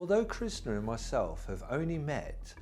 Although Chrisna and myself have only met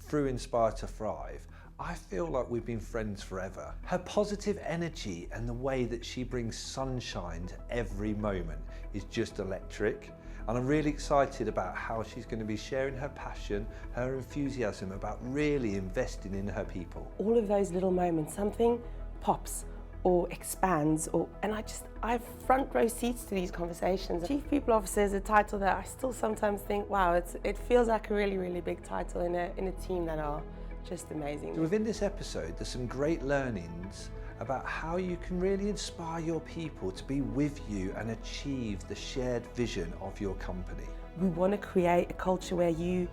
through Inspire to Thrive, I feel like we've been friends forever. Her positive energy and the way that she brings sunshine to every moment is just electric. And I'm really excited about how she's going to be sharing her passion, her enthusiasm about really investing in her people. All of those little moments, something pops or expands, and I have front row seats to these conversations. Chief People Officer is a title that I still sometimes think, wow, it feels like a really, really big title in a team that are just amazing. So within this episode, there's some great learnings about how you can really inspire your people to be with you and achieve the shared vision of your company. We want to create a culture where you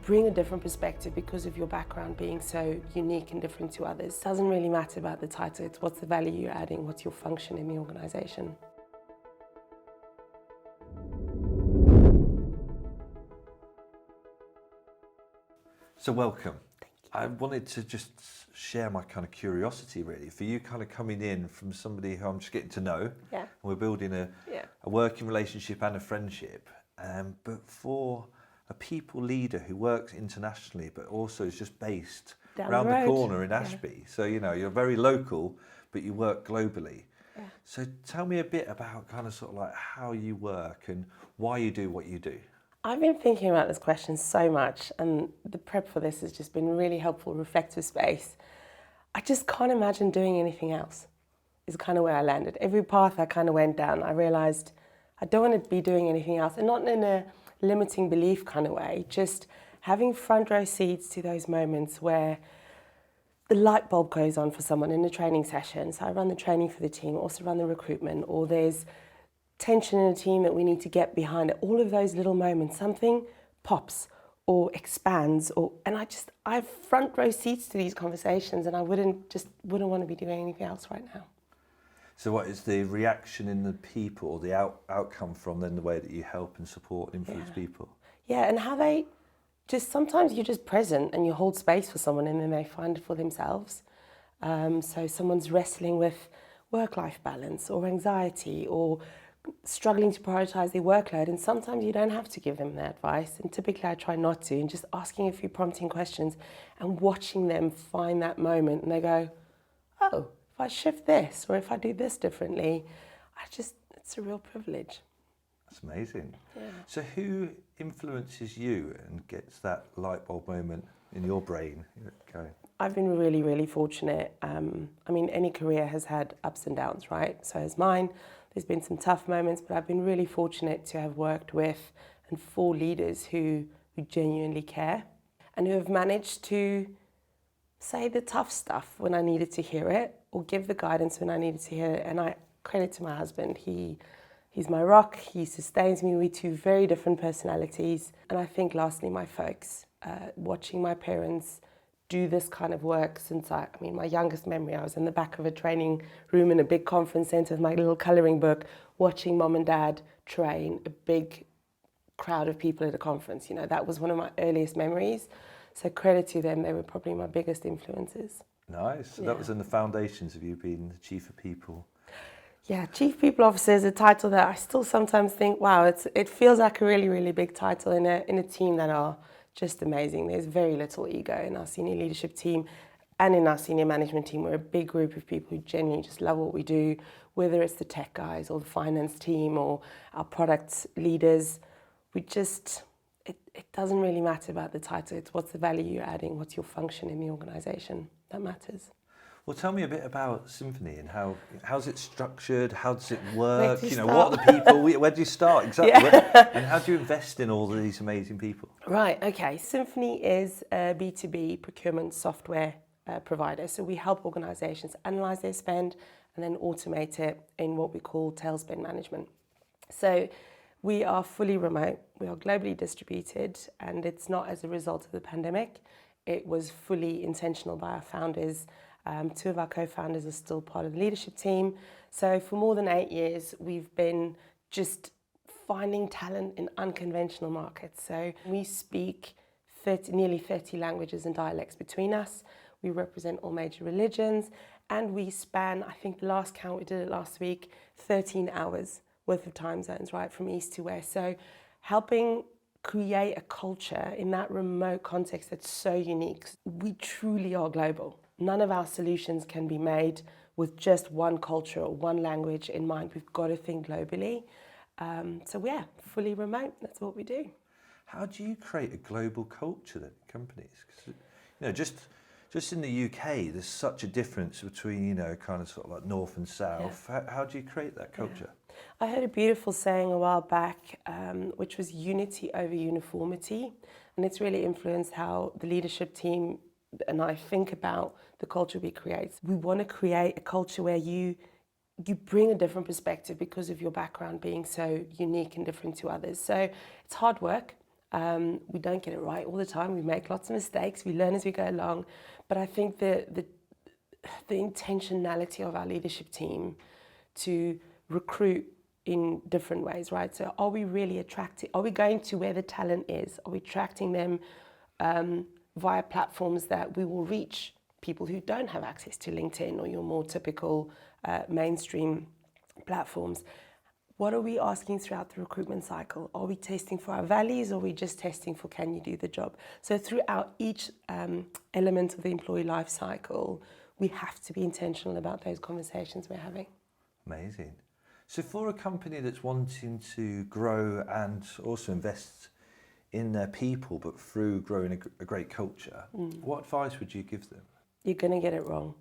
bring a different perspective because of your background being so unique and different to others. It doesn't really matter about the title, it's what's the value you're adding, what's your function in the organisation. So welcome. I wanted to just share my kind of curiosity really for you kind of coming in from somebody who I'm just getting to know. Yeah. And we're building a working relationship and a friendship. But for a people leader who works internationally but also is just based around the corner in Ashby. So, you know, you're very local, but you work globally. Yeah. So tell me a bit about kind of sort of like how you work and why you do what you do. I've been thinking about this question so much, and the prep for this has just been really helpful, reflective space. I just can't imagine doing anything else, is kind of where I landed. Every path I kind of went down, I realised I don't want to be doing anything else, and not in a limiting belief kind of way, just having front row seats to those moments where the light bulb goes on for someone in a training session. So I run the training for the team, also run the recruitment, or there's tension in a team that we need to get behind it. All of those little moments, something pops or expands, and I have front row seats to these conversations, and I wouldn't want to be doing anything else right now. So what is the reaction in the people, or the outcome from then the way that you help and support and influence people? Yeah, and how they just, sometimes you're just present and you hold space for someone and then they find it for themselves. So someone's wrestling with work-life balance or anxiety or struggling to prioritise their workload, and sometimes you don't have to give them that advice, and typically I try not to, and just asking a few prompting questions and watching them find that moment, and they go, oh, if I shift this or if I do this differently, it's a real privilege. That's amazing. Yeah. So who influences you and gets that light bulb moment in your brain going? I've been really, really fortunate. I mean, any career has had ups and downs, right? So has mine. There's been some tough moments, but I've been really fortunate to have worked with and for leaders who genuinely care and who have managed to say the tough stuff when I needed to hear it, or give the guidance when I needed to hear it. And I credit to my husband. He's my rock. He sustains me. We're two very different personalities. And I think lastly, my folks, watching my parents do this kind of work since my youngest memory, I was in the back of a training room in a big conference centre with my little colouring book, watching mom and dad train a big crowd of people at a conference. You know, that was one of my earliest memories. So credit to them, they were probably my biggest influences. Nice. So that was in the foundations of you being the Chief of People. Yeah, Chief People Officer is a title that I still sometimes think, wow, it feels like a really, really big title in a team that are just amazing. There's very little ego in our senior leadership team and in our senior management team. We're a big group of people who genuinely just love what we do, whether it's the tech guys or the finance team or our product leaders. It doesn't really matter about the title. It's what's the value you're adding, what's your function in the organisation that matters. Well, tell me a bit about Simfoni and how's it structured? How does it work? You know, what are the people? Where do you start exactly? Yeah. And how do you invest in all of these amazing people? Right. Okay. Simfoni is a B2B procurement software provider. So we help organisations analyse their spend and then automate it in what we call tail spend management. So we are fully remote. We are globally distributed, and it's not as a result of the pandemic. It was fully intentional by our founders. Two of our co-founders are still part of the leadership team. So for more than 8 years, we've been just finding talent in unconventional markets. So we speak nearly 30 languages and dialects between us. We represent all major religions, and we span, I think the last count, we did it last week, 13 hours worth of time zones, right, from east to west. So helping create a culture in that remote context that's so unique. We truly are global. None of our solutions can be made with just one culture or one language in mind. We've got to think globally. So yeah, fully remote, that's what we do. How do you create a global culture then in companies? 'Cause, just in the UK, there's such a difference between, kind of sort of like north and south. Yeah. How do you create that culture? I heard a beautiful saying a while back, which was unity over uniformity. And it's really influenced how the leadership team and I think about the culture we create. We want to create a culture where you bring a different perspective because of your background being so unique and different to others. So it's hard work. We don't get it right all the time. We make lots of mistakes. We learn as we go along. But I think the intentionality of our leadership team to recruit in different ways, right? So are we really attracting, are we going to where the talent is? Are we attracting them via platforms that we will reach people who don't have access to LinkedIn or your more typical mainstream platforms? What are we asking throughout the recruitment cycle? Are we testing for our values or are we just testing for can you do the job? So throughout each element of the employee life cycle, we have to be intentional about those conversations we're having. Amazing. So for a company that's wanting to grow and also invest in their people, but through growing a great culture, what advice would you give them? You're going to get it wrong,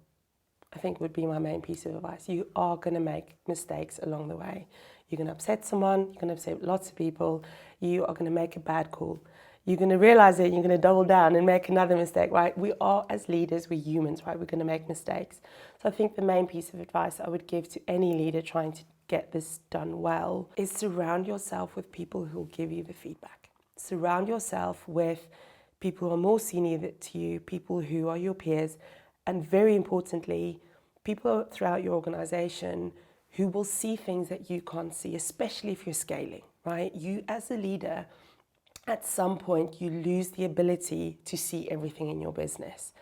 I think would be my main piece of advice. You are going to make mistakes along the way. You're going to upset someone, you're going to upset lots of people, you are going to make a bad call. You're going to realize it, you're going to double down and make another mistake, right? We are, as leaders, we're humans, right? We're going to make mistakes. So I think the main piece of advice I would give to any leader trying to get this done well is surround yourself with people who will give you the feedback. Surround yourself with people who are more senior to you, people who are your peers, and very importantly, people throughout your organization who will see things that you can't see, especially if you're scaling, right? You as a leader, at some point, you lose the ability to see everything in your business.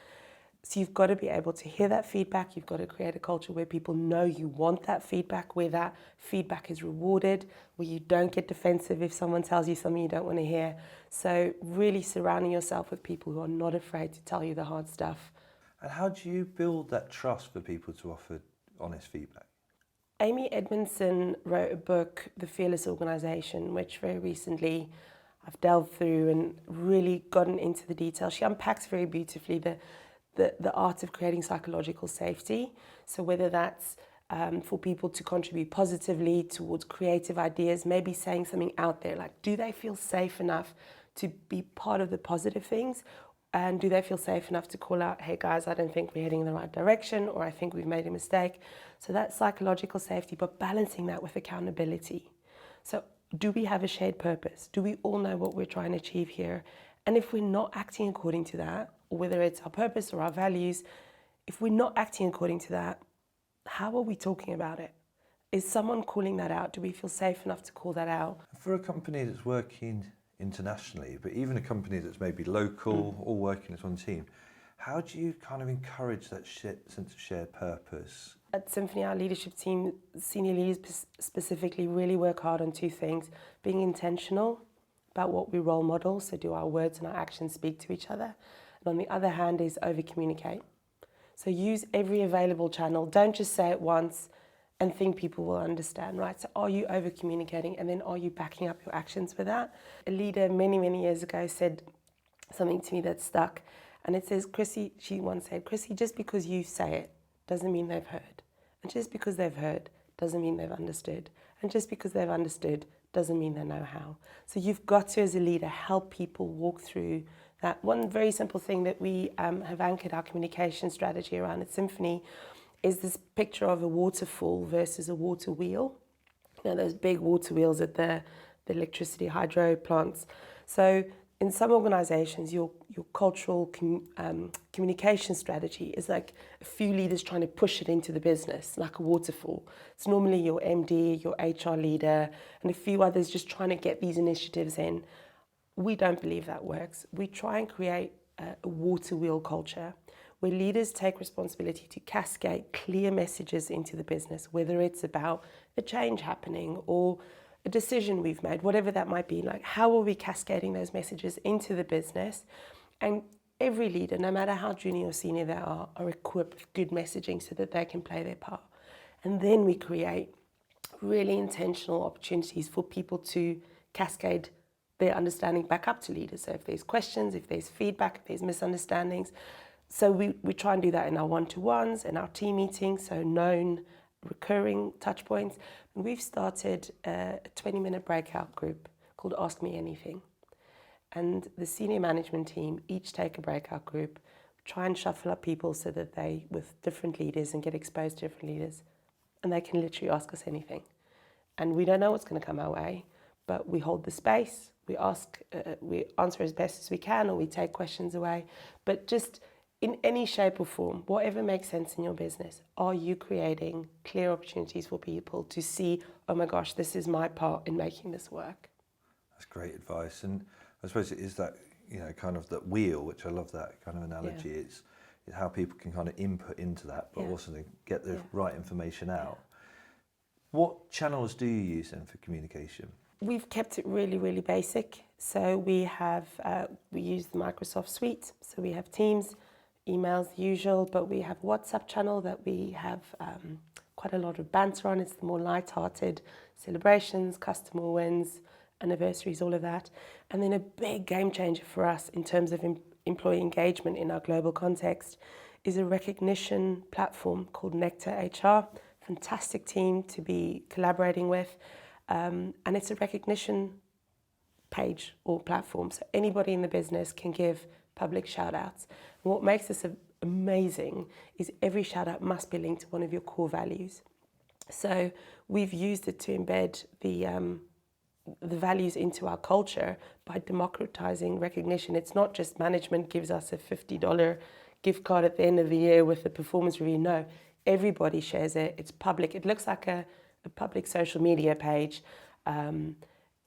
So you've got to be able to hear that feedback. You've got to create a culture where people know you want that feedback, where that feedback is rewarded, where you don't get defensive if someone tells you something you don't want to hear. So really surrounding yourself with people who are not afraid to tell you the hard stuff. And how do you build that trust for people to offer honest feedback? Amy Edmondson wrote a book, The Fearless Organization, which very recently I've delved through and really gotten into the details. She unpacks very beautifully the art of creating psychological safety. So whether that's for people to contribute positively towards creative ideas, maybe saying something out there, like do they feel safe enough to be part of the positive things? And do they feel safe enough to call out, hey guys, I don't think we're heading in the right direction, or I think we've made a mistake. So that's psychological safety, but balancing that with accountability. So do we have a shared purpose? Do we all know what we're trying to achieve here? And if we're not acting according to that, or whether it's our purpose or our values, if we're not acting according to that, how are we talking about it? Is someone calling that out? Do we feel safe enough to call that out? For a company that's working internationally, but even a company that's maybe local, all working as one team, how do you kind of encourage that sense of shared purpose? At Simfoni, our leadership team, senior leaders specifically, really work hard on two things: being intentional about what we role model, so do our words and our actions speak to each other? And on the other hand is over-communicate. So use every available channel. Don't just say it once and think people will understand, right? So are you over-communicating, and then are you backing up your actions with that? A leader many, many years ago said something to me that stuck, and it says, Chrissy, she once said, Chrissy, just because you say it doesn't mean they've heard. And just because they've heard doesn't mean they've understood. And just because they've understood doesn't mean they know how. So you've got to, as a leader, help people walk through that. One very simple thing that we have anchored our communication strategy around at Simfoni is this picture of a waterfall versus a water wheel. You know, those big water wheels at the electricity hydro plants. So in some organizations, your cultural communication strategy is like a few leaders trying to push it into the business, like a waterfall. It's normally your MD, your HR leader, and a few others just trying to get these initiatives in. We don't believe that works. We try and create a water wheel culture where leaders take responsibility to cascade clear messages into the business, whether it's about a change happening or a decision we've made, whatever that might be, like how are we cascading those messages into the business? And every leader, no matter how junior or senior they are equipped with good messaging so that they can play their part. And then we create really intentional opportunities for people to cascade their understanding back up to leaders. So if there's questions, if there's feedback, if there's misunderstandings. So we try and do that in our one-to-ones, in our team meetings, so known recurring touch points. And we've started a 20-minute breakout group called Ask Me Anything. And the senior management team each take a breakout group, try and shuffle up people so that they, with different leaders and get exposed to different leaders, and they can literally ask us anything. And we don't know what's going to come our way, but we hold the space, we answer as best as we can, or we take questions away. But just in any shape or form, whatever makes sense in your business, are you creating clear opportunities for people to see, oh my gosh, this is my part in making this work? That's great advice. And I suppose it is that, kind of that wheel, which I love that kind of analogy. Yeah. It's how people can kind of input into that, but also to get the right information out. What channels do you use then for communication? We've kept it really, really basic. So we use the Microsoft Suite. So we have Teams, emails, the usual, but we have a WhatsApp channel that we have quite a lot of banter on. It's the more light-hearted celebrations, customer wins, anniversaries, all of that. And then a big game changer for us in terms of employee engagement in our global context is a recognition platform called Nectar HR. Fantastic team to be collaborating with. And it's a recognition page or platform. So anybody in the business can give public shout outs. And what makes this amazing is every shout out must be linked to one of your core values. So we've used it to embed the values into our culture by democratizing recognition. It's not just management gives us a $50 gift card at the end of the year with the performance review. No, everybody shares it. It's public. It looks like a public social media page. And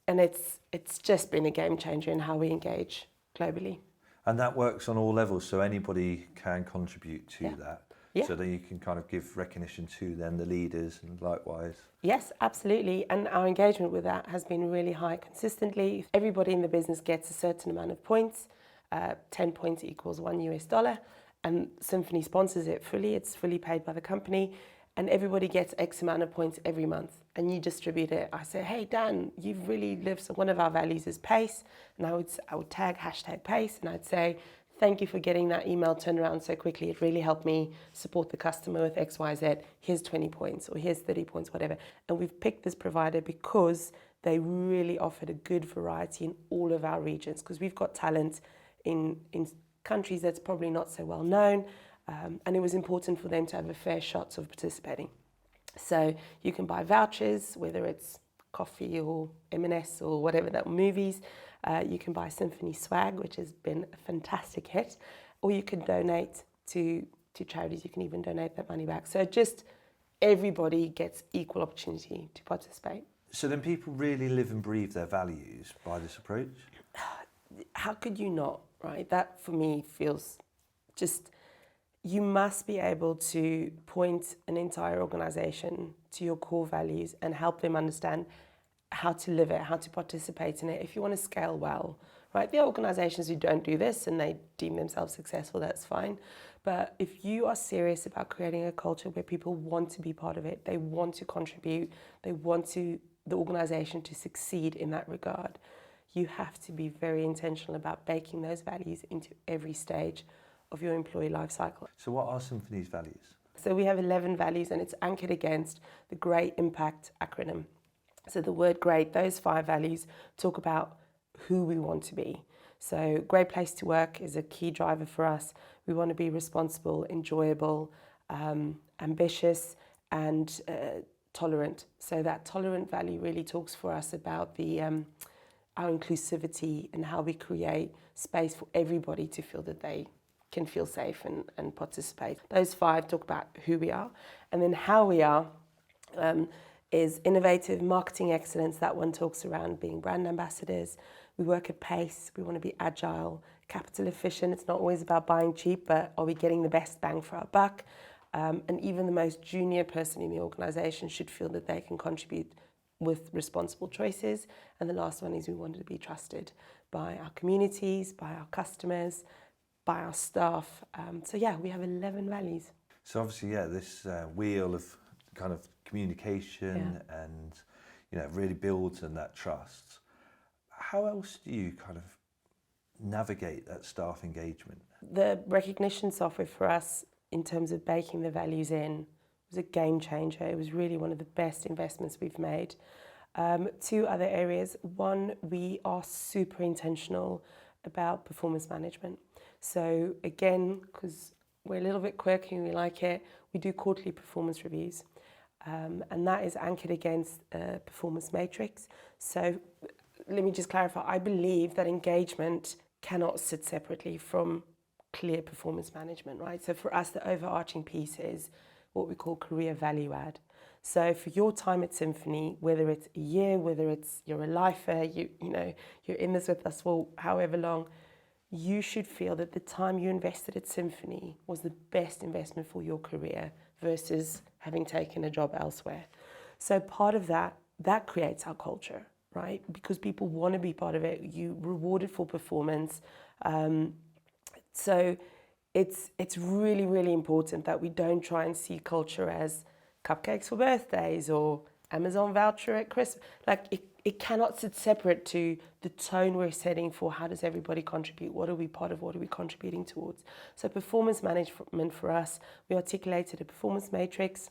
it's just been a game changer in how we engage globally. And that works on all levels, so anybody can contribute to that. Yeah. So then you can kind of give recognition to then the leaders and likewise. Yes, absolutely. And our engagement with that has been really high consistently. Everybody in the business gets a certain amount of points. 10 points equals $1. And Simfoni sponsors it fully. It's fully paid by the company. And everybody gets X amount of points every month. And you distribute it. I say, hey, Dan, you've really lived. So one of our values is pace. And I would tag #pace. And I'd say, thank you for getting that email turned around so quickly. It really helped me support the customer with XYZ. Here's 20 points or here's 30 points, whatever. And we've picked this provider because they really offered a good variety in all of our regions, because we've got talent in countries that's probably not so well known. And it was important for them to have a fair shot of participating. So you can buy vouchers, whether it's coffee or M&S or whatever that movies. You can buy Simfoni swag, which has been a fantastic hit, or you can donate to charities. You can even donate that money back. So just everybody gets equal opportunity to participate. So then people really live and breathe their values by this approach? How could you not, right? That for me feels just, you must be able to point an entire organization to your core values and help them understand how to live it, how to participate in it. If you want to scale well, right? There are organizations who don't do this and they deem themselves successful, that's fine. But if you are serious about creating a culture where people want to be part of it, they want to contribute, they want the organization to succeed in that regard, you have to be very intentional about baking those values into every stage of your employee life cycle. So what are Simfoni's values? So we have 11 values and it's anchored against the GREAT Impact acronym. So the word GREAT, those 5 values talk about who we want to be. So great place to work is a key driver for us. We want to be responsible, enjoyable, ambitious and tolerant. So that tolerant value really talks for us about our inclusivity and how we create space for everybody to feel that they can feel safe and participate. Those 5 talk about who we are. And then how we are is innovative marketing excellence. That one talks around being brand ambassadors. We work at pace. We want to be agile, capital efficient. It's not always about buying cheap, but are we getting the best bang for our buck? And even the most junior person in the organization should feel that they can contribute with responsible choices. And the last one is we wanted to be trusted by our communities, by our customers, by our staff. So yeah, we have 11 values. So obviously, yeah, this wheel of kind of communication and, you know, really builds on that trust. How else do you kind of navigate that staff engagement? The recognition software for us in terms of baking the values in was a game changer. It was really one of the best investments we've made. Two other areas. One, we are super intentional about performance management. So again, because we're a little bit quirky and we like it, we do quarterly performance reviews. And that is anchored against a performance matrix. So let me just clarify, I believe that engagement cannot sit separately from clear performance management, right? So for us, the overarching piece is what we call career value add. So for your time at Simfoni, whether it's a year, whether it's you're a lifer, you know, you're in this with us for however long, you should feel that the time you invested at Simfoni was the best investment for your career versus having taken a job elsewhere. So part of that creates our culture, right? Because people want to be part of it. You rewarded for performance. So it's really, really important that we don't try and see culture as cupcakes for birthdays or Amazon voucher at Christmas. Like it cannot sit separate to the tone we're setting for how does everybody contribute, what are we part of, what are we contributing towards. So performance management for us, we articulated a performance matrix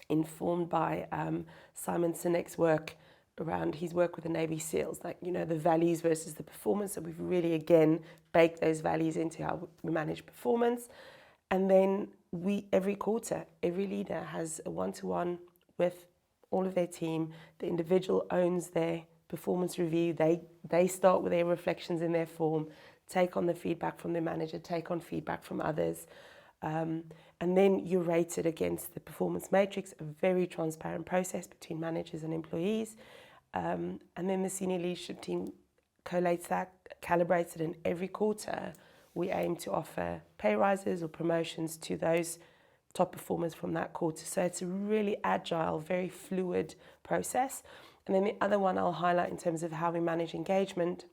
informed by Simon Sinek's work around his work with the Navy SEALs, like, you know, the values versus the performance. So we've really, again, baked those values into how we manage performance. And then every quarter, every leader has a one-to-one with all of their team. The individual owns their performance review. They start with their reflections in their form, take on the feedback from their manager, take on feedback from others. And then you're rated against the performance matrix, a very transparent process between managers and employees. And then the senior leadership team collates that, calibrates it, and every quarter we aim to offer pay rises or promotions to those top performers from that quarter. So it's a really agile, very fluid process. And then the other one I'll highlight in terms of how we manage engagement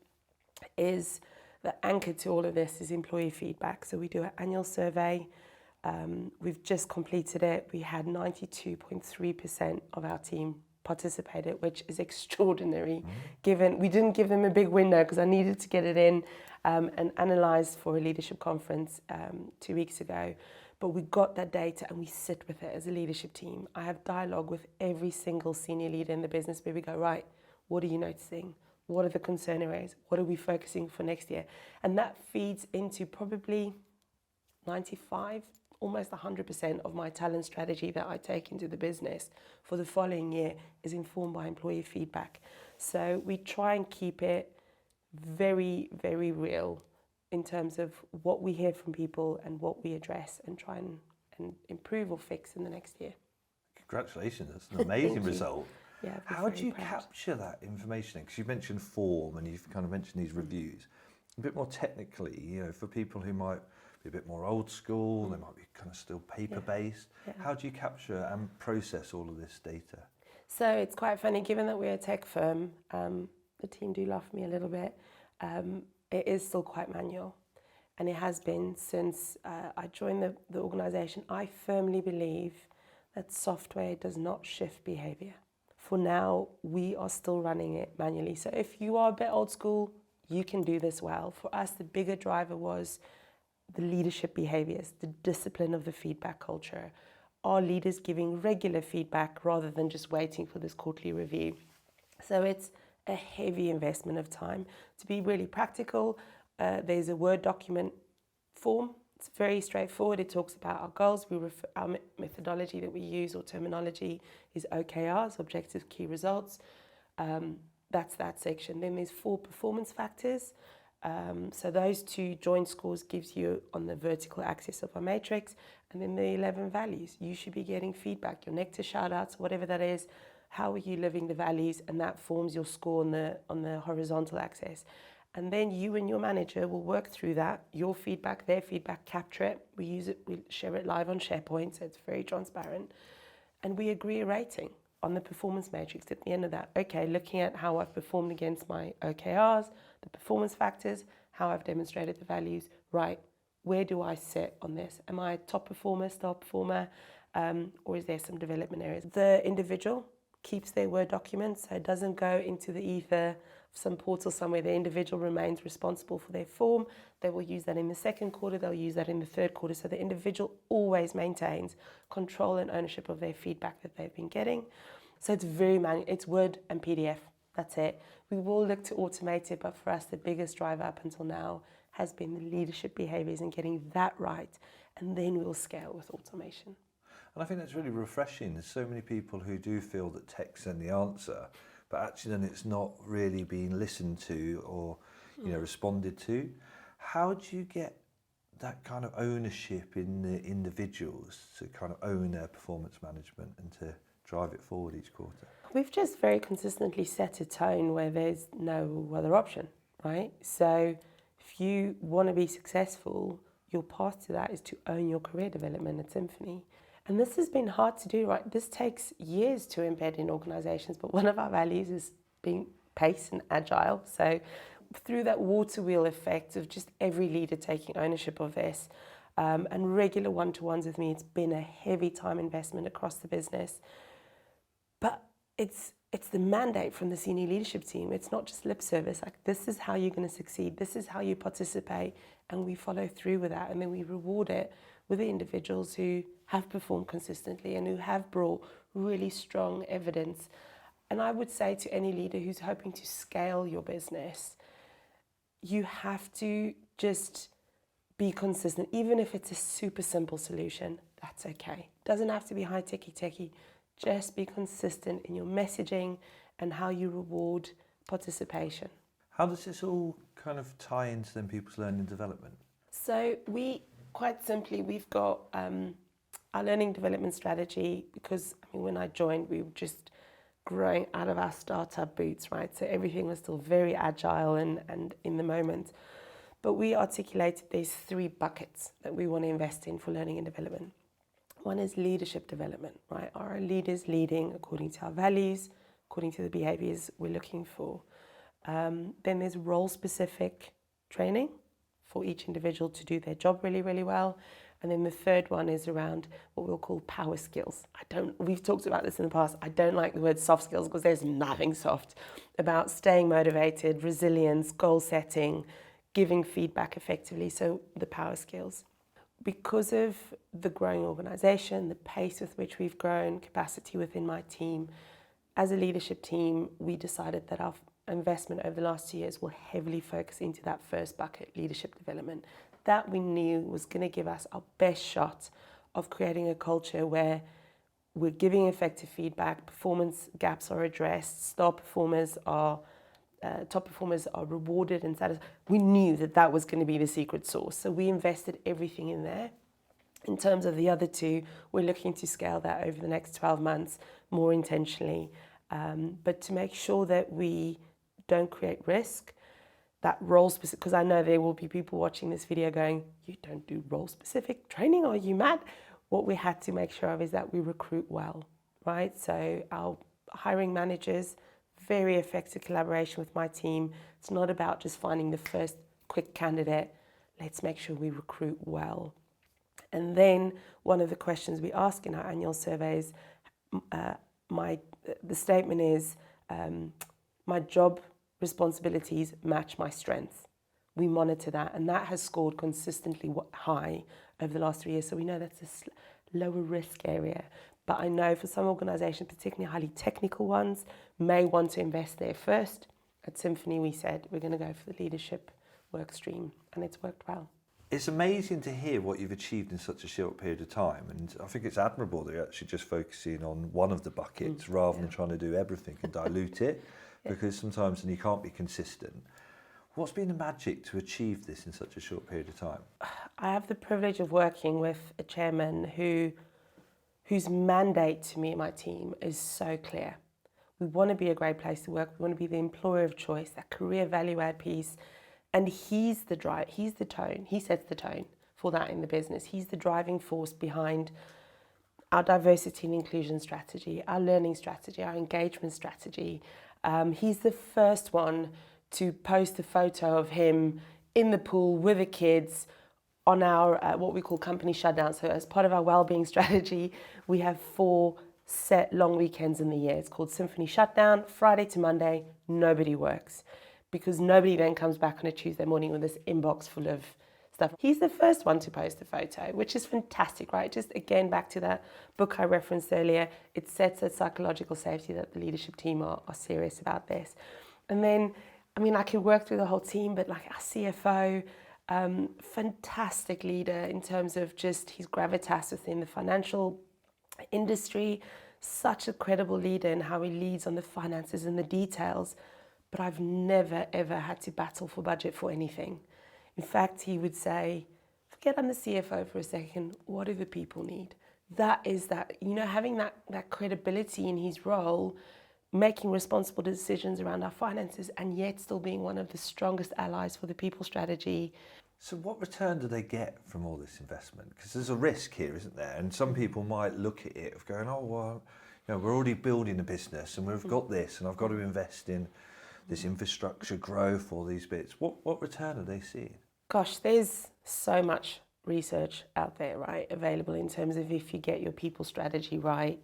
is the anchor to all of this is employee feedback. So we do an annual survey. We've just completed it. We had 92.3% of our team participated, which is extraordinary, given we didn't give them a big window because I needed to get it in and analysed for a leadership conference 2 weeks ago. But we got that data and we sit with it as a leadership team. I have dialogue with every single senior leader in the business where we go, right, what are you noticing? What are the concern areas? What are we focusing for next year? And that feeds into probably 95, almost 100% of my talent strategy that I take into the business for the following year is informed by employee feedback. So we try and keep it very, very real in terms of what we hear from people and what we address and try and improve or fix in the next year. Congratulations, that's an amazing result. Yeah, how do you capture that information? Because you mentioned form and you've kind of mentioned these reviews. A bit more technically, you know, for people who might be a bit more old school, they might be kind of still paper-based. Yeah. How do you capture and process all of this data? So it's quite funny, given that we're a tech firm, the team do laugh at me a little bit. It is still quite manual, and it has been since I joined the organisation. I firmly believe that software does not shift behaviour. For now, we are still running it manually. So if you are a bit old school, you can do this well. For us, the bigger driver was the leadership behaviours, the discipline of the feedback culture. Are leaders giving regular feedback rather than just waiting for this quarterly review? So it's a heavy investment of time. To be really practical, there's a Word document form. It's very straightforward. It talks about our goals. Our methodology that we use or terminology is OKRs, objectives, key results. That's that section. Then there's 4 performance factors. So those 2 joint scores gives you on the vertical axis of our matrix, and then the 11 values. You should be getting feedback, your nectar shout outs, whatever that is. How are you living the values? And that forms your score on the horizontal axis. And then you and your manager will work through that, your feedback, their feedback, capture it. We share it live on SharePoint, so it's very transparent. And we agree a rating. on the performance matrix at the end of that, okay, looking at how I've performed against my OKRs, the performance factors, how I've demonstrated the values, right, where do I sit on this? Am I a top performer, star performer, or is there some development areas? The individual keeps their Word documents, so it doesn't go into the ether of some portal somewhere. The individual remains responsible for their form. They will use that in the second quarter, they'll use that in the third quarter. So the individual always maintains control and ownership of their feedback that they've been getting. So it's very manual, it's Word and PDF, that's it. We will look to automate it, but for us the biggest driver up until now has been the leadership behaviours and getting that right, and then we'll scale with automation. And I think that's really refreshing. There's so many people who do feel that tech's then the answer, but actually then it's not really being listened to or responded to. How do you get that kind of ownership in the individuals to kind of own their performance management and to drive it forward each quarter? We've just very consistently set a tone where there's no other option, right? So if you want to be successful, your path to that is to own your career development at Simfoni. And this has been hard to do, right? This takes years to embed in organisations, but one of our values is being pace and agile. So through that water wheel effect of just every leader taking ownership of this and regular one-to-ones with me, it's been a heavy time investment across the business. But it's the mandate from the senior leadership team. It's not just lip service. Like, this is how you're going to succeed. This is how you participate. And we follow through with that. And then we reward it with the individuals who have performed consistently and who have brought really strong evidence. And I would say to any leader who's hoping to scale your business, you have to just be consistent. Even if it's a super simple solution, that's okay. Doesn't have to be high techie. Just be consistent in your messaging and how you reward participation. How does this all kind of tie into then people's learning development? So quite simply, we've got our learning development strategy, because when I joined, we were just growing out of our startup boots, right? So everything was still very agile and in the moment. But we articulated these 3 buckets that we want to invest in for learning and development. One is leadership development, right? Are our leaders leading according to our values, according to the behaviours we're looking for? Then there's role-specific training for each individual to do their job really, really well. And then the third one is around what we'll call power skills. We've talked about this in the past. I don't like the word soft skills because there's nothing soft about staying motivated, resilience, goal setting, giving feedback effectively. So the power skills. Because of the growing organisation, the pace with which we've grown, capacity within my team, as a leadership team, we decided that our investment over the last 2 years will heavily focus into that first bucket, leadership development. That we knew was going to give us our best shot of creating a culture where we're giving effective feedback, performance gaps are addressed, top performers are rewarded and satisfied. We knew that was going to be the secret sauce, so we invested everything in there. In terms of the other 2, we're looking to scale that over the next 12 months more intentionally, but to make sure that we don't create risk, that role-specific, because I know there will be people watching this video going, you don't do role-specific training, are you mad? What we had to make sure of is that we recruit well, right? So our hiring managers, very effective collaboration with my team. It's not about just finding the first quick candidate. Let's make sure we recruit well. And then one of the questions we ask in our annual surveys, the statement is, my job responsibilities match my strengths. We monitor that, and that has scored consistently high over the last 3 years. So we know that's a lower risk area. But I know for some organisations, particularly highly technical ones, may want to invest there first. At Simfoni, we said we're going to go for the leadership work stream, and it's worked well. It's amazing to hear what you've achieved in such a short period of time, and I think it's admirable that you're actually just focusing on one of the buckets rather than trying to do everything and dilute it, because sometimes then you can't be consistent. What's been the magic to achieve this in such a short period of time? I have the privilege of working with a chairman whose mandate to me and my team is so clear. We want to be a great place to work. We want to be the employer of choice, that career value add piece. And he's the drive, he's the tone. He sets the tone for that in the business. He's the driving force behind our diversity and inclusion strategy, our learning strategy, our engagement strategy. He's the first one to post a photo of him in the pool with the kids on our what we call company shutdown. So as part of our wellbeing strategy, we have 4 set long weekends in the year. It's called Simfoni Shutdown. Friday to Monday, nobody works, because nobody then comes back on a Tuesday morning with this inbox full of stuff. He's the first one to post a photo, which is fantastic, right? Just again, back to that book I referenced earlier, it sets that psychological safety that the leadership team are serious about this. And then, I mean, I could work through the whole team, but like our CFO, fantastic leader in terms of just his gravitas within the financial industry, such a credible leader in how he leads on the finances and the details. But I've never, ever had to battle for budget for anything. In fact, he would say, forget I'm the CFO for a second, what do the people need? That is that, you know, having that credibility in his role, making responsible decisions around our finances, and yet still being one of the strongest allies for the people strategy. So what return do they get from all this investment? Because there's a risk here, isn't there? And some people might look at it of going, oh, well, you know, we're already building a business and we've got this and I've got to invest in this infrastructure growth, all these bits. What return are they seeing? Gosh, there's so much research out there, right, available in terms of if you get your people strategy right.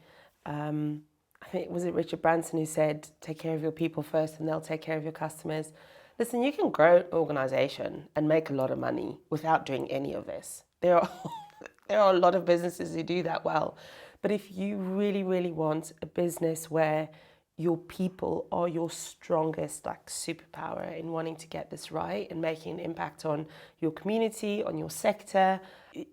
I think, was it Richard Branson who said, take care of your people first and they'll take care of your customers. Listen, you can grow an organization and make a lot of money without doing any of this. There are a lot of businesses who do that well. But if you really, really want a business where your people are your strongest superpower in wanting to get this right and making an impact on your community, on your sector,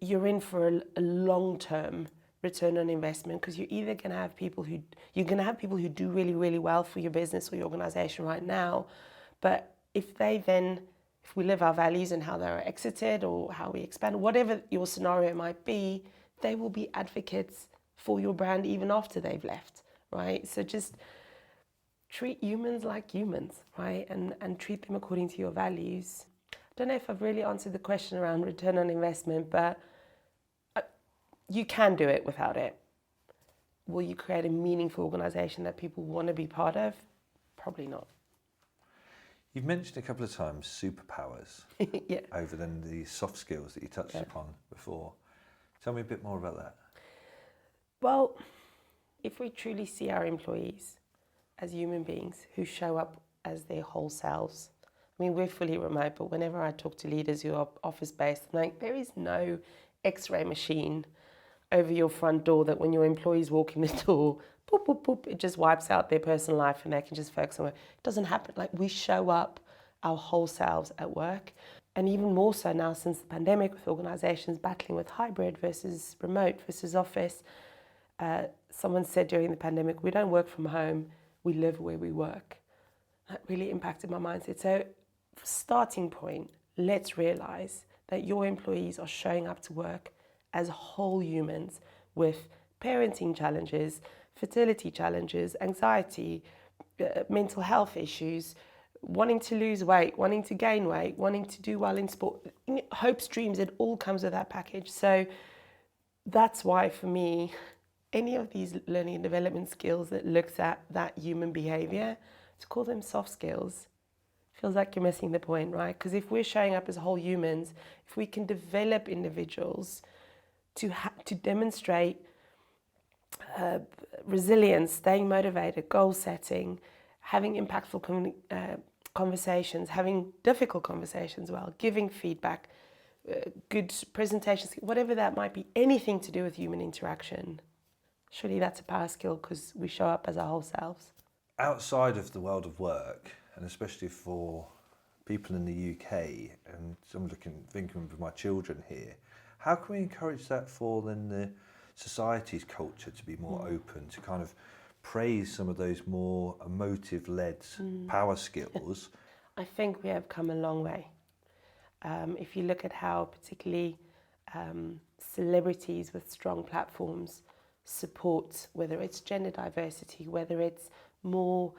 you're in for a long-term return on investment, because you're either going to have people who do really, really well for your business or your organization right now, but if we live our values and how they're exited or how we expand, whatever your scenario might be, they will be advocates for your brand even after they've left, right? So just treat humans like humans, right? And treat them according to your values. I don't know if I've really answered the question around return on investment, but you can do it without it. Will you create a meaningful organization that people want to be part of? Probably not. You've mentioned a couple of times superpowers Yeah. over than the soft skills that you touched upon before. Tell me a bit more about that. Well, if we truly see our employees as human beings who show up as their whole selves, I mean, we're fully remote, but whenever I talk to leaders who are office-based, I'm like, there is no X-ray machine over your front door that when your employees walk in the door, boop, boop, boop, it just wipes out their personal life and they can just focus on it. It doesn't happen. Like, we show up our whole selves at work. And even more so now since the pandemic, with organizations battling with hybrid versus remote versus office. Someone said during the pandemic, we don't work from home, we live where we work. That really impacted my mindset. So, starting point, let's realize that your employees are showing up to work as whole humans with parenting challenges, fertility challenges, anxiety, mental health issues, wanting to lose weight, wanting to gain weight, wanting to do well in sport, hopes, dreams, it all comes with that package. So that's why for me, any of these learning and development skills that looks at that human behavior, to call them soft skills, feels like you're missing the point, right? Because if we're showing up as whole humans, if we can develop individuals to demonstrate resilience, staying motivated, goal setting, having impactful conversations, having difficult conversations well, giving feedback, good presentations, whatever that might be, anything to do with human interaction. Surely that's a power skill because we show up as our whole selves. Outside of the world of work, and especially for people in the UK, and I'm thinking of my children here, how can we encourage that for then the society's culture to be more open, to kind of praise some of those more emotive-led power skills? I think we have come a long way. If you look at how particularly celebrities with strong platforms support, whether it's gender diversity, whether it's more,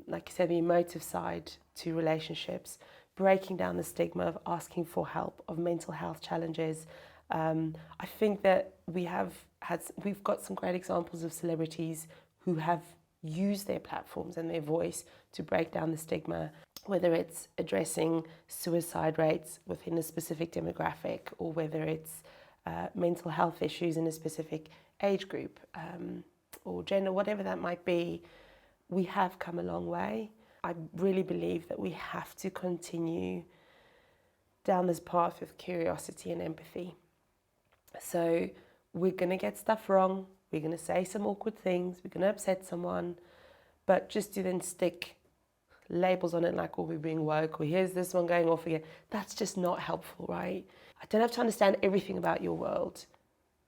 like you said, the emotive side to relationships, breaking down the stigma of asking for help, of mental health challenges, I think that we've got some great examples of celebrities who have used their platforms and their voice to break down the stigma, whether it's addressing suicide rates within a specific demographic or whether it's mental health issues in a specific age group or gender, whatever that might be. We have come a long way. I really believe that we have to continue down this path of curiosity and empathy. So we're going to get stuff wrong, we're going to say some awkward things, we're going to upset someone, but just to then stick labels on it like, oh, we're being woke, or here's this one going off again, that's just not helpful, right? I don't have to understand everything about your world,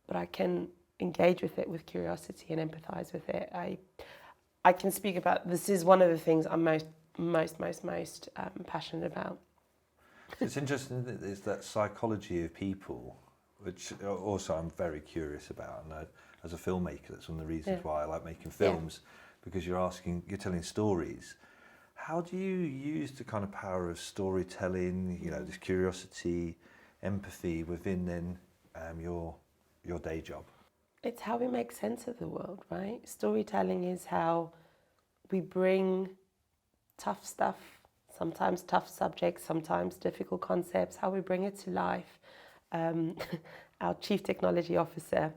but I can engage with it with curiosity and empathize with it. I can speak about, this is one of the things I'm most passionate about. It's interesting that there's that psychology of people, which also I'm very curious about. And as a filmmaker, that's one of the reasons why I like making films, because you're telling stories. How do you use the kind of power of storytelling, this curiosity, empathy within then your day job? It's how we make sense of the world, right? Storytelling is how we bring tough stuff, sometimes tough subjects, sometimes difficult concepts, how we bring it to life. Our chief technology officer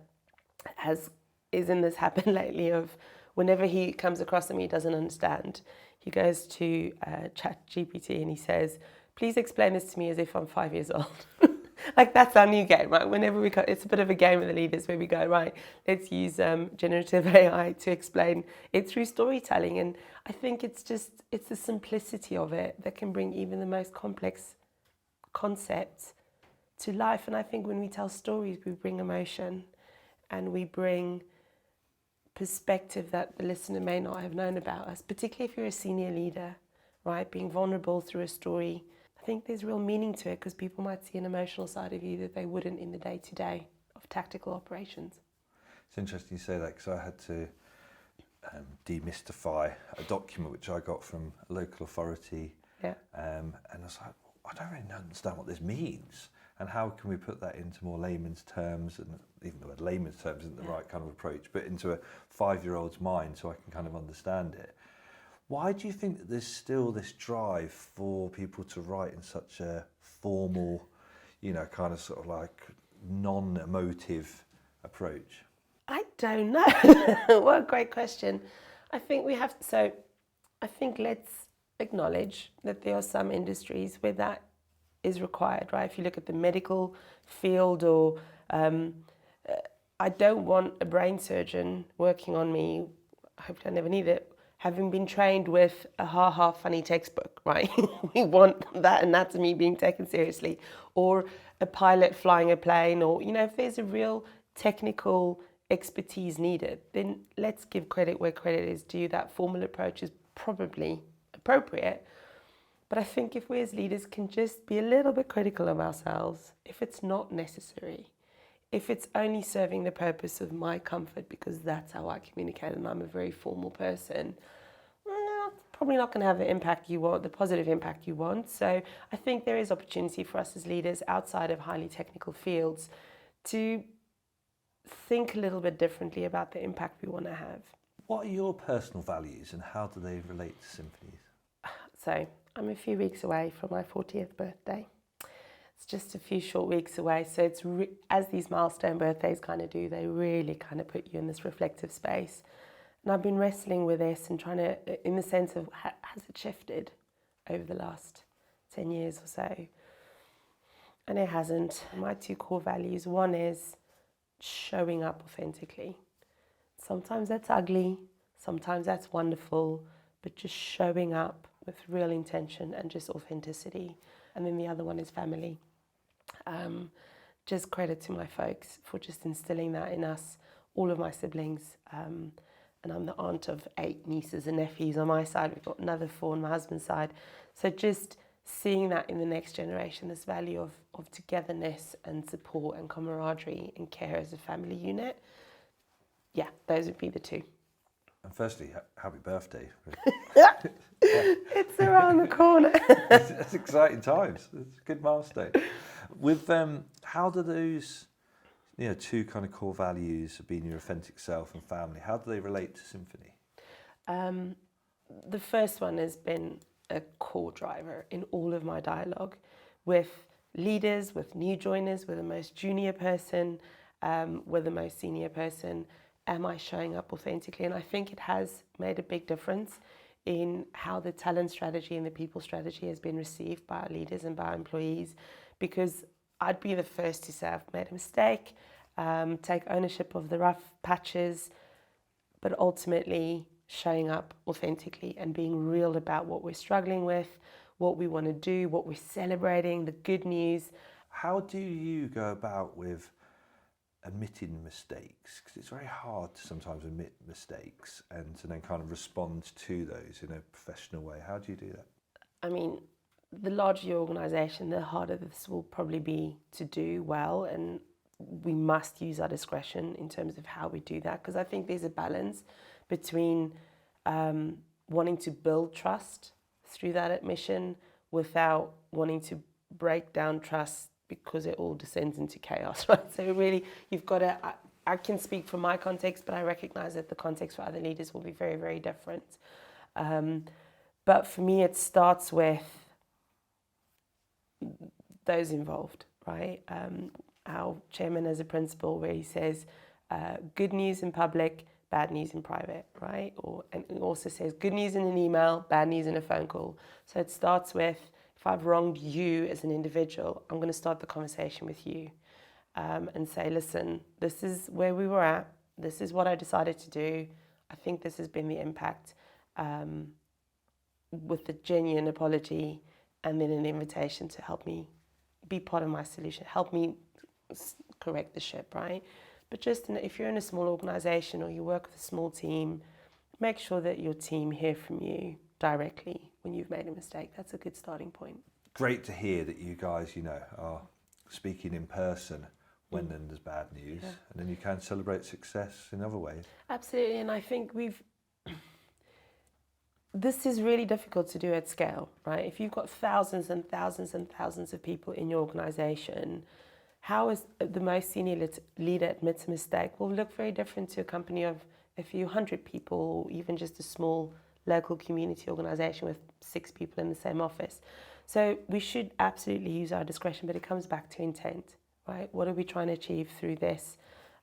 is in this happen lately of whenever he comes across something he doesn't understand, he goes to ChatGPT and he says, please explain this to me as if I'm 5 years old. Like, that's our new game, right? Whenever it's a bit of a game with the leaders where we go, right, let's use generative AI to explain it through storytelling. And I think it's the simplicity of it that can bring even the most complex concepts to life. And I think when we tell stories, we bring emotion and we bring perspective that the listener may not have known about us, particularly if you're a senior leader, right? Being vulnerable through a story. I think there's real meaning to it because people might see an emotional side of you that they wouldn't in the day-to-day of tactical operations. It's interesting you say that because I had to demystify a document which I got from a local authority. And I was like, I don't really understand what this means. And how can we put that into more layman's terms, and even though layman's terms isn't the right kind of approach, but into a 5-year-old's mind so I can kind of understand it. Why do you think that there's still this drive for people to write in such a formal, kind of sort of like non-emotive approach? I don't know. What a great question. I think let's acknowledge that there are some industries where that is required, right? If you look at the medical field or I don't want a brain surgeon working on me, hopefully I never need it, having been trained with a funny textbook, right? We want that anatomy being taken seriously. Or a pilot flying a plane, or, if there's a real technical expertise needed, then let's give credit where credit is due. That formal approach is probably appropriate. But I think if we as leaders can just be a little bit critical of ourselves, if it's not necessary, if it's only serving the purpose of my comfort because that's how I communicate and I'm a very formal person, probably not going to have the impact you want, the positive impact you want. So I think there is opportunity for us as leaders outside of highly technical fields to think a little bit differently about the impact we want to have. What are your personal values and how do they relate to Simfoni's? So I'm a few weeks away from my 40th birthday. It's just a few short weeks away. So it's as these milestone birthdays kind of do, they really kind of put you in this reflective space. And I've been wrestling with this and trying to, in the sense of, has it shifted over the last 10 years or so? And it hasn't. My 2 core values, one is showing up authentically. Sometimes that's ugly, sometimes that's wonderful, but just showing up with real intention and just authenticity. And then the other one is family. Just credit to my folks for just instilling that in us, all of my siblings. And I'm the aunt of 8 nieces and nephews on my side. We've got another 4 on my husband's side. So just seeing that in the next generation, this value of togetherness and support and camaraderie and care as a family unit. Yeah, those would be the 2. And firstly, happy birthday. It's around the corner. It's exciting times. It's a good milestone. With how do those You know, two kind of core values of being your authentic self and family. How do they relate to Simfoni? The first one has been a core driver in all of my dialogue with leaders, with new joiners, with the most junior person, with the most senior person. Am I showing up authentically? And I think it has made a big difference in how the talent strategy and the people strategy has been received by our leaders and by our employees, because I'd be the first to say I've made a mistake, take ownership of the rough patches, but ultimately showing up authentically and being real about what we're struggling with, what we want to do, what we're celebrating, the good news. How do you go about with admitting mistakes? Because it's very hard to sometimes admit mistakes and to then kind of respond to those in a professional way. How do you do that? I mean, the larger your organisation, the harder this will probably be to do well, and we must use our discretion in terms of how we do that, because I think there's a balance between wanting to build trust through that admission without wanting to break down trust because it all descends into chaos, right? So really, you've got to, I can speak from my context, but I recognise that the context for other leaders will be very, very different. But for me, it starts with those involved, right? Our chairman has a principle where he says, good news in public, bad news in private, right? And he also says good news in an email, bad news in a phone call. So it starts with, if I've wronged you as an individual, I'm going to start the conversation with you and say, listen, this is where we were at. This is what I decided to do. I think this has been the impact, with the genuine apology and then an invitation to help me be part of my solution, help me correct the ship, right? But just if you're in a small organisation or you work with a small team, make sure that your team hear from you directly when you've made a mistake. That's a good starting point. Great to hear that you guys, you know, are speaking in person when then there's bad news, and then you can celebrate success in other ways. Absolutely, and I think this is really difficult to do at scale, right? If you've got thousands and thousands and thousands of people in your organisation, how is the most senior leader admits a mistake will look very different to a company of a few hundred people, or even just a small local community organisation with 6 people in the same office. So we should absolutely use our discretion, but it comes back to intent, right? What are we trying to achieve through this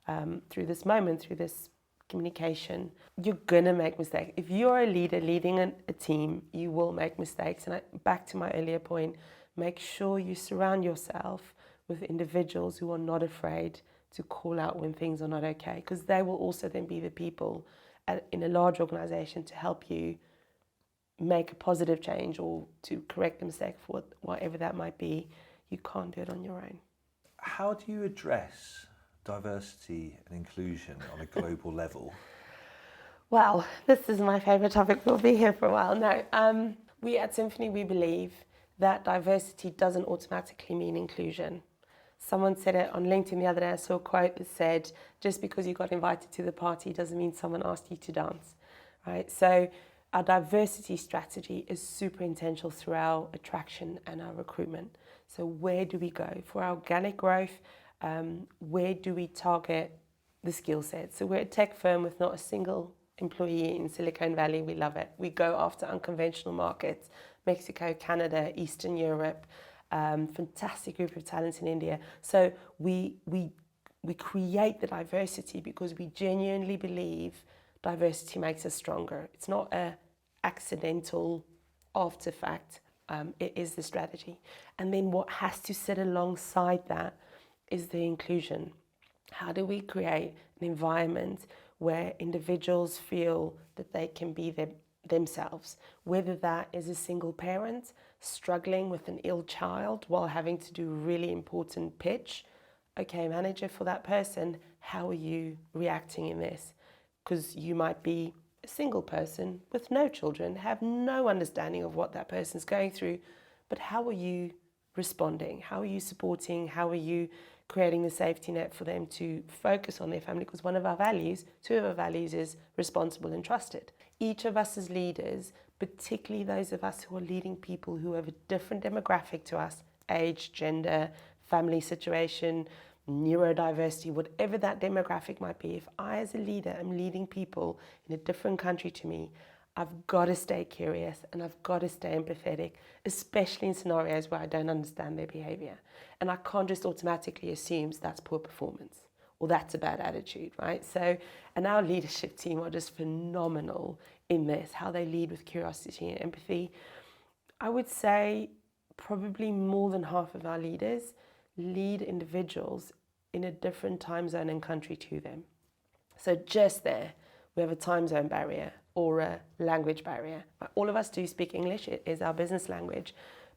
moment, through this communication? You're gonna make mistakes. If you're a leader leading a team, you will make mistakes. And back to my earlier point, make sure you surround yourself with individuals who are not afraid to call out when things are not okay, because they will also then be the people in a large organisation to help you make a positive change or to correct the mistake for whatever that might be. You can't do it on your own. How do you address diversity and inclusion on a global level? Well, this is my favourite topic. We'll be here for a while. No, we at Simfoni, we believe that diversity doesn't automatically mean inclusion. Someone said it on LinkedIn the other day. I saw a quote that said, just because you got invited to the party doesn't mean someone asked you to dance, right? So our diversity strategy is super intentional through our attraction and our recruitment. So where do we go? For our organic growth, where do we target the skill set? So we're a tech firm with not a single employee in Silicon Valley. We love it. We go after unconventional markets, Mexico, Canada, Eastern Europe, fantastic group of talents in India. So we create the diversity because we genuinely believe diversity makes us stronger. It's not an accidental artifact. It is the strategy. And then what has to sit alongside that is the inclusion. How do we create an environment where individuals feel that they can be themselves, whether that is a single parent struggling with an ill child while having to do a really important pitch? Okay, manager, for that person, how are you reacting in this? Because you might be a single person with no children, have no understanding of what that person's going through, but how are you responding? How are you supporting? How are you creating the safety net for them to focus on their family? Because one of our values, 2 of our values, is responsible and trusted. Each of us as leaders, particularly those of us who are leading people who have a different demographic to us, age, gender, family situation, neurodiversity, whatever that demographic might be. If I as a leader am leading people in a different country to me, I've got to stay curious and I've got to stay empathetic, especially in scenarios where I don't understand their behavior. And I can't just automatically assume that's poor performance or that's a bad attitude, right? So, and our leadership team are just phenomenal in this, how they lead with curiosity and empathy. I would say probably more than half of our leaders lead individuals in a different time zone and country to them. So just there, we have a time zone barrier or a language barrier. All of us do speak English, it is our business language,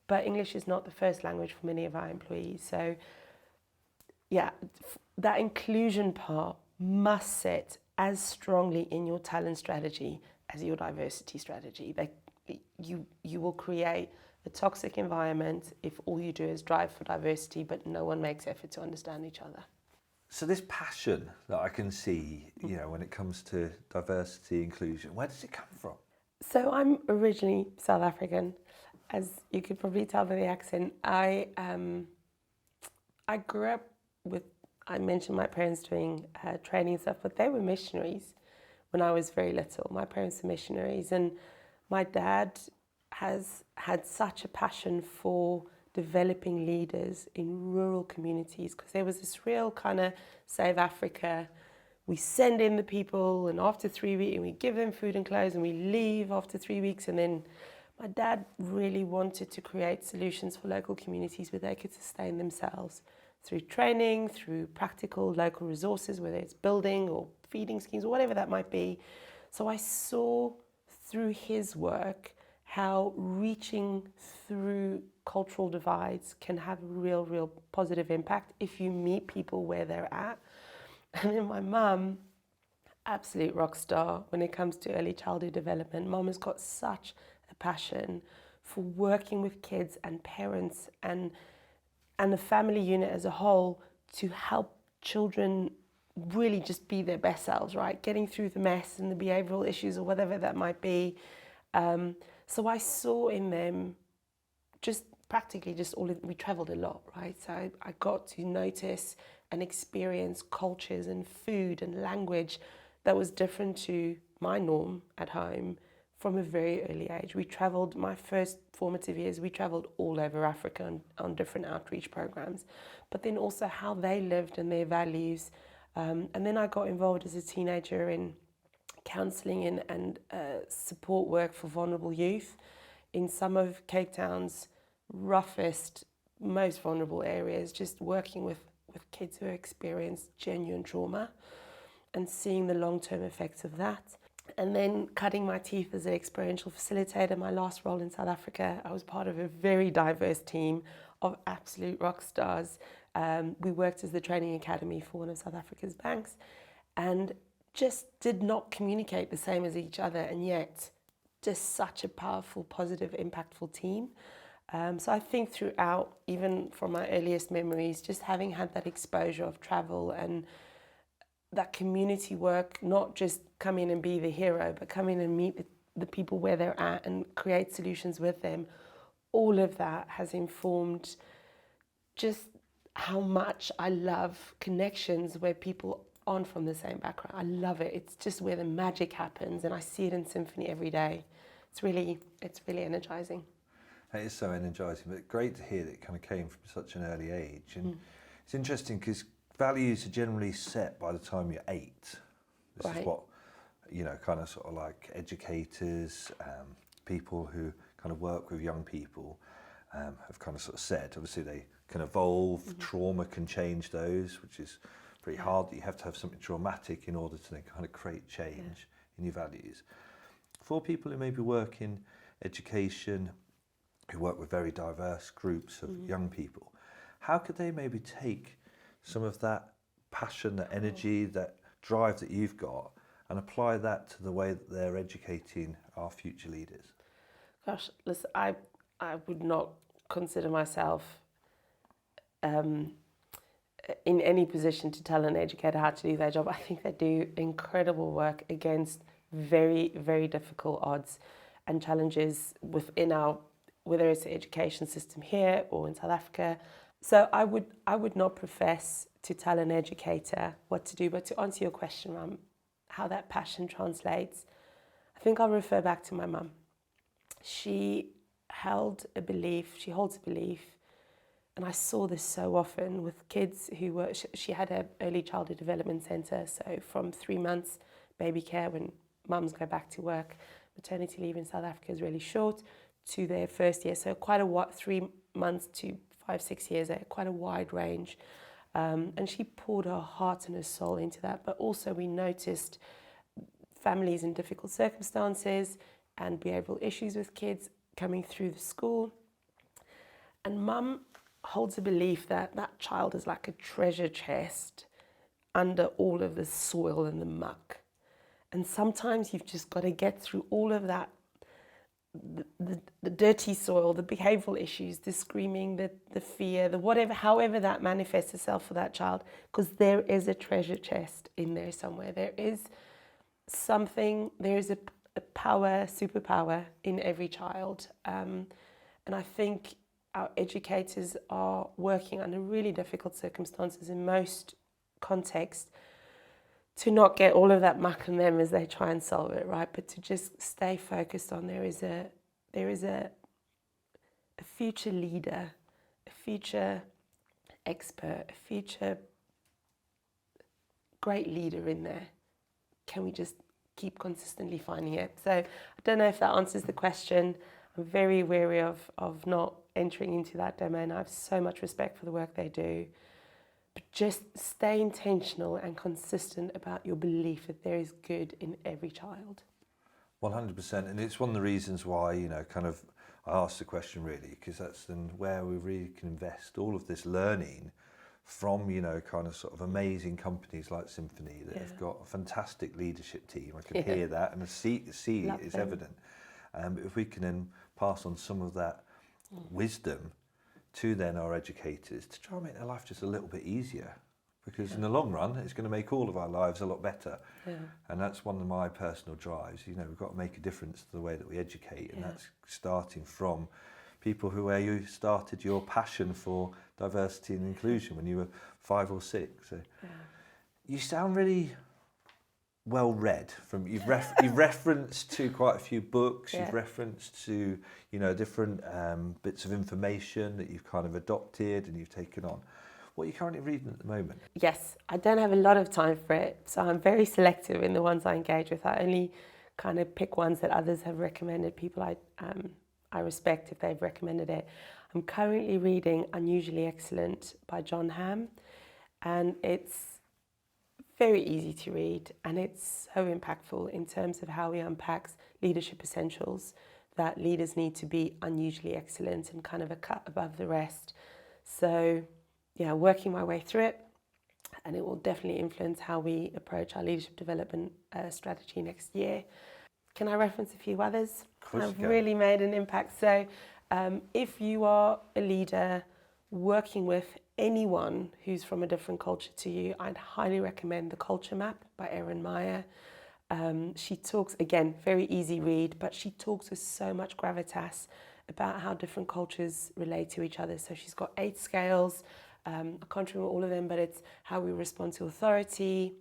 but English is not the first language for many of our employees. So yeah, that inclusion part must sit as strongly in your talent strategy as your diversity strategy. You will create a toxic environment if all you do is drive for diversity, but no one makes effort to understand each other. So this passion that I can see, when it comes to diversity, inclusion, where does it come from? So I'm originally South African, as you could probably tell by the accent. I grew up with, I mentioned my parents doing training and stuff, but they were missionaries when I was very little. My parents were missionaries, and my dad has had such a passion for developing leaders in rural communities, because there was this real kind of Save Africa. We send in the people, and after 3 weeks, we give them food and clothes, and we leave after 3 weeks. And then my dad really wanted to create solutions for local communities where they could sustain themselves through training, through practical local resources, whether it's building or feeding schemes or whatever that might be. So I saw through his work how reaching through cultural divides can have a real positive impact if you meet people where they're at. And then my mum, absolute rock star when it comes to early childhood development. Mum has got such a passion for working with kids and parents and the family unit as a whole to help children really just be their best selves, right? Getting through the mess and the behavioural issues or whatever that might be. So I saw in them just practically just we travelled a lot, right? So I got to notice and experience cultures and food and language that was different to my norm at home from a very early age. We travelled, my first formative years, we travelled all over Africa on different outreach programs, but then also how they lived and their values. And then I got involved as a teenager in counselling and support work for vulnerable youth in some of Cape Town's roughest, most vulnerable areas, just working with kids who experienced genuine trauma and seeing the long-term effects of that. And then cutting my teeth as an experiential facilitator, my last role in South Africa, I was part of a very diverse team of absolute rock stars. We worked as the training academy for one of South Africa's banks and just did not communicate the same as each other, and yet just such a powerful, positive, impactful team. So I think throughout, even from my earliest memories, just having had that exposure of travel and that community work, not just come in and be the hero, but come in and meet the people where they're at and create solutions with them, all of that has informed just how much I love connections where people aren't from the same background. I love it. It's just where the magic happens, and I see it in Simfoni every day. It's really energizing. It is so energizing, but great to hear that it kind of came from such an early age. And it's interesting because values are generally set by the time you're 8. This is what, kind of sort of like educators, people who kind of work with young people have kind of sort of said. Obviously they can evolve, trauma can change those, which is pretty hard. That you have to have something traumatic in order to then kind of create change in your values. For people who maybe work in education, who work with very diverse groups of young people, how could they maybe take some of that passion, that energy, that drive that you've got and apply that to the way that they're educating our future leaders? Gosh, listen, I would not consider myself in any position to tell an educator how to do their job. I think they do incredible work against very, very difficult odds and challenges within whether it's the education system here or in South Africa. So I would not profess to tell an educator what to do. But to answer your question around how that passion translates, I think I'll refer back to my mum. She holds a belief, and I saw this so often with kids who were, she had an early childhood development centre, so from 3 months baby care when mums go back to work, maternity leave in South Africa is really short, to their first year, so quite a 3 months to 5-6 years, quite a wide range. And she poured her heart and her soul into that, but also we noticed families in difficult circumstances and behavioural issues with kids coming through the school. And mum holds a belief that that child is like a treasure chest under all of the soil and the muck. And sometimes you've just got to get through all of that, the dirty soil, the behavioural issues, the screaming, the fear, the whatever, however that manifests itself for that child, because there is a treasure chest in there somewhere. There is something, there is a power, superpower in every child. And I think our educators are working under really difficult circumstances in most contexts to not get all of that muck in them as they try and solve it, right? But to just stay focused on there is a future leader, a future expert, a future great leader in there. Can we just keep consistently finding it? So I don't know if that answers the question. I'm very wary of not entering into that domain. I have so much respect for the work they do. But just stay intentional and consistent about your belief that there is good in every child. 100%, and it's one of the reasons why, you know, kind of I asked the question really, because that's then where we really can invest all of this learning from, you know, kind of sort of amazing companies like Simfoni that have got a fantastic leadership team. I can hear that and see Love it's them. evident. But if we can then pass on some of that wisdom to then our educators to try and make their life just a little bit easier, because in the long run it's going to make all of our lives a lot better. And that's one of my personal drives. You know, we've got to make a difference to the way that we educate, and that's starting from people where you started your passion for diversity and inclusion when you were 5 or 6. So you sound really well read. From you've referenced to quite a few books. You've referenced to, you know, different bits of information that you've kind of adopted and you've taken on. What are you currently reading at the moment? Yes, I don't have a lot of time for it, so I'm very selective in the ones I engage with. I only kind of pick ones that others have recommended, people I respect if they've recommended it. I'm currently reading Unusually Excellent by John Hamm, and it's very easy to read, and it's so impactful in terms of how he unpacks leadership essentials, that leaders need to be unusually excellent and kind of a cut above the rest. So yeah, working my way through it, and it will definitely influence how we approach our leadership development strategy next year. Can I reference a few others? I've really made an impact. So if you are a leader working with anyone who's from a different culture to you, I'd highly recommend The Culture Map by Erin Meyer. She talks, again, very easy read, but she talks with so much gravitas about how different cultures relate to each other. So she's got 8 scales. I can't remember all of them, but it's how we respond to authority,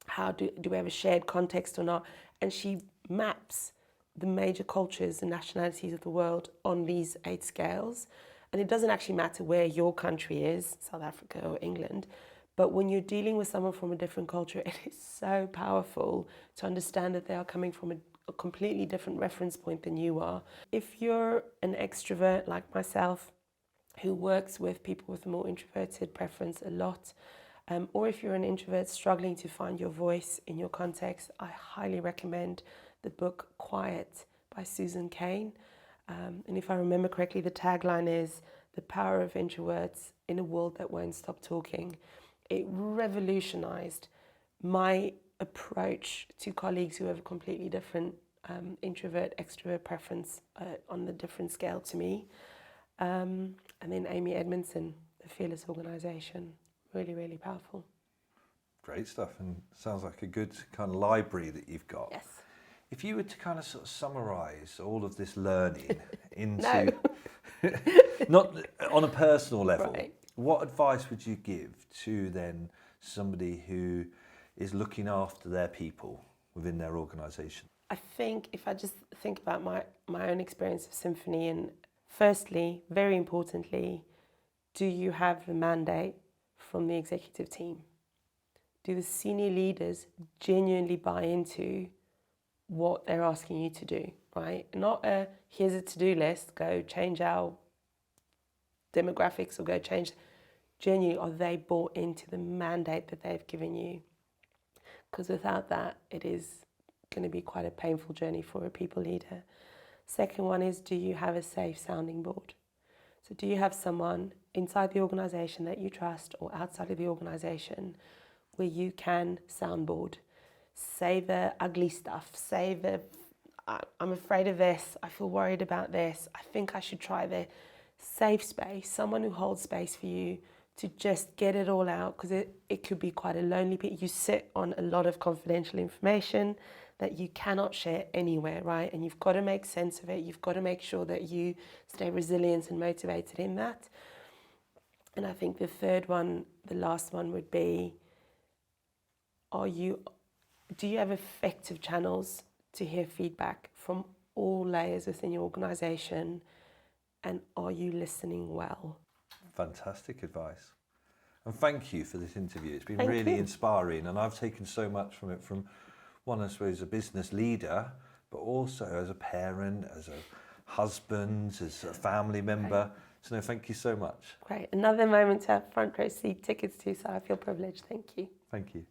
how do we have a shared context or not, and she maps the major cultures and nationalities of the world on these 8 scales. And it doesn't actually matter where your country is, South Africa or England, but when you're dealing with someone from a different culture, it is so powerful to understand that they are coming from a completely different reference point than you are. If you're an extrovert like myself, who works with people with a more introverted preference a lot, or if you're an introvert struggling to find your voice in your context, I highly recommend the book Quiet by Susan Cain. And if I remember correctly, the tagline is "The Power of Introverts in a World That Won't Stop Talking." It revolutionized my approach to colleagues who have a completely different introvert-extrovert preference on the different scale to me. And then Amy Edmondson, The Fearless Organisation, really, really powerful. Great stuff, and sounds like a good kind of library that you've got. Yes. If you were to kind of sort of summarise all of this learning into, not on a personal level, Right. What advice would you give to then somebody who is looking after their people within their organisation? I think if I just think about my own experience of Simfoni, and firstly, very importantly, do you have the mandate from the executive team? Do the senior leaders genuinely buy into what they're asking you to do, right? Not a, here's a to-do list, go change our demographics or go change. Genuinely, are they bought into the mandate that they've given you? Because without that, it is going to be quite a painful journey for a people leader. Second one is, do you have a safe sounding board? So do you have someone inside the organisation that you trust or outside of the organisation where you can soundboard? Say the ugly stuff, say the, I'm afraid of this, I feel worried about this, I think I should try the safe space, someone who holds space for you to just get it all out, because it could be quite a lonely bit. You sit on a lot of confidential information that you cannot share anywhere, right? And you've got to make sense of it. You've got to make sure that you stay resilient and motivated in that. And I think the third one, the last one would be, do you have effective channels to hear feedback from all layers within your organisation, and are you listening well? Fantastic advice. And thank you for this interview. It's been Thank really you. inspiring, and I've taken so much from it, from one, I suppose, a business leader, but also as a parent, as a husband, as a family member. Right. So no, thank you so much. Great. Another moment to have front row seat tickets to, so I feel privileged. Thank you. Thank you.